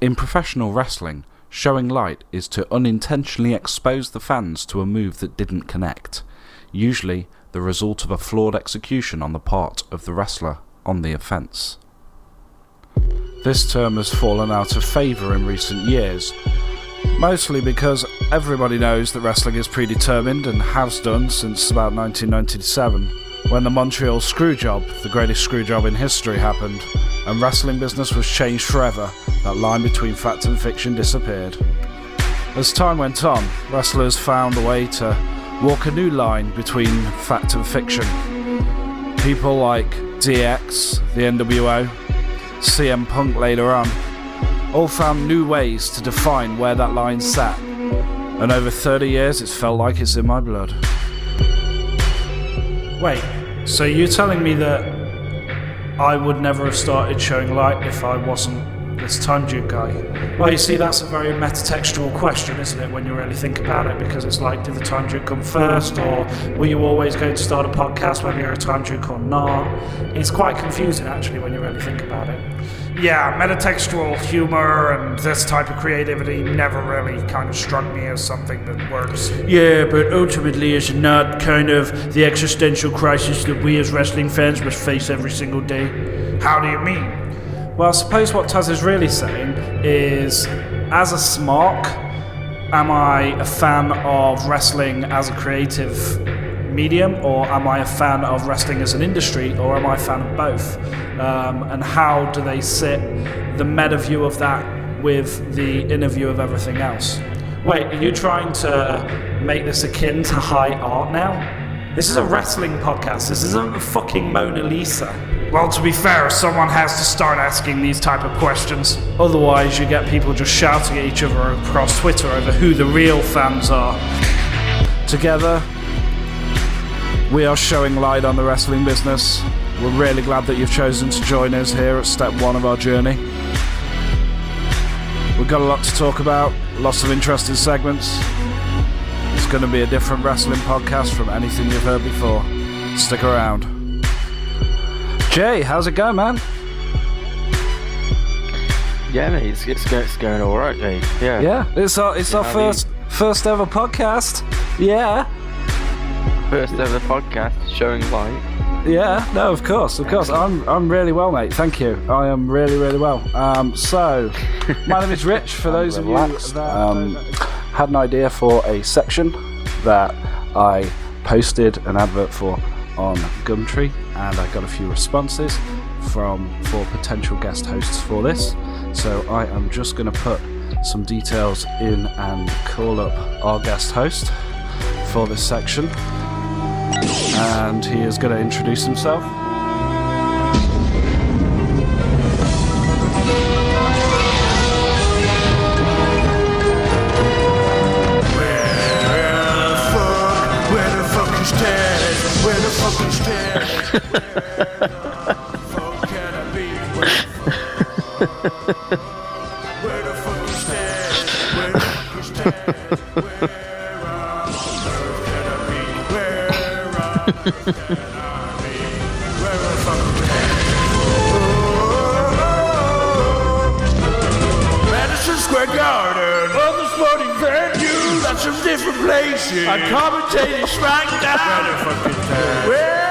In professional wrestling, showing light is to unintentionally expose the fans to a move that didn't connect, usually the result of a flawed execution on the part of the wrestler on the offence. This term has fallen out of favour in recent years, mostly because everybody knows that wrestling is predetermined and has done since about 1997, when the Montreal Screwjob, the greatest screwjob in history, happened, and wrestling business was changed forever. That line between fact and fiction disappeared. As time went on, wrestlers found a way to walk a new line between fact and fiction. People like DX, the NWO, CM Punk later on, all found new ways to define where that line sat. And over 30 years, it's felt like it's in my blood. Wait, so you're telling me that I would never have started showing light if I wasn't this time dude guy? Well, you see, that's a very metatextual question, isn't it, when you really think about it? Because it's like, did the time dude come first, or were you always going to start a podcast whether you're a time dude or not? It's quite confusing, actually, when you really think about it. Yeah, metatextual humor and this type of creativity never really kind of struck me as something that works. Yeah, but ultimately it's not kind of the existential crisis that we as wrestling fans must face every single day. How do you mean? Well, I suppose what Tazz is really saying is, as a smark, am I a fan of wrestling as a creative medium, or am I a fan of wrestling as an industry, or am I a fan of both? And how do they sit the meta view of that with the inner view of everything else? Wait, are you trying to make this akin to high art now? This is a wrestling podcast. This isn't a fucking Mona Lisa. Well, to be fair, someone has to start asking these type of questions. Otherwise, you get people just shouting at each other across Twitter over who the real fans are. Together, we are showing light on the wrestling business. We're really glad that you've chosen to join us here at step one of our journey. We've got a lot to talk about, lots of interesting segments. It's going to be a different wrestling podcast from anything you've heard before. Stick around. Jay, how's it going, man? Yeah, mate, it's going all right, mate. Yeah. It's our first ever podcast. Yeah. First ever podcast showing light. Yeah, no, of course. I'm really well, mate. Thank you. I am really, really well. So, my name is Rich. For those of you that had an idea for a section that I posted an advert for on Gumtree, and I got a few responses for potential guest hosts for this. So I am just going to put some details in and call up our guest host for this section, and he is going to introduce himself. Madison Square Garden, other sporting venues, lots of different places. I'm commentating SmackDown. Where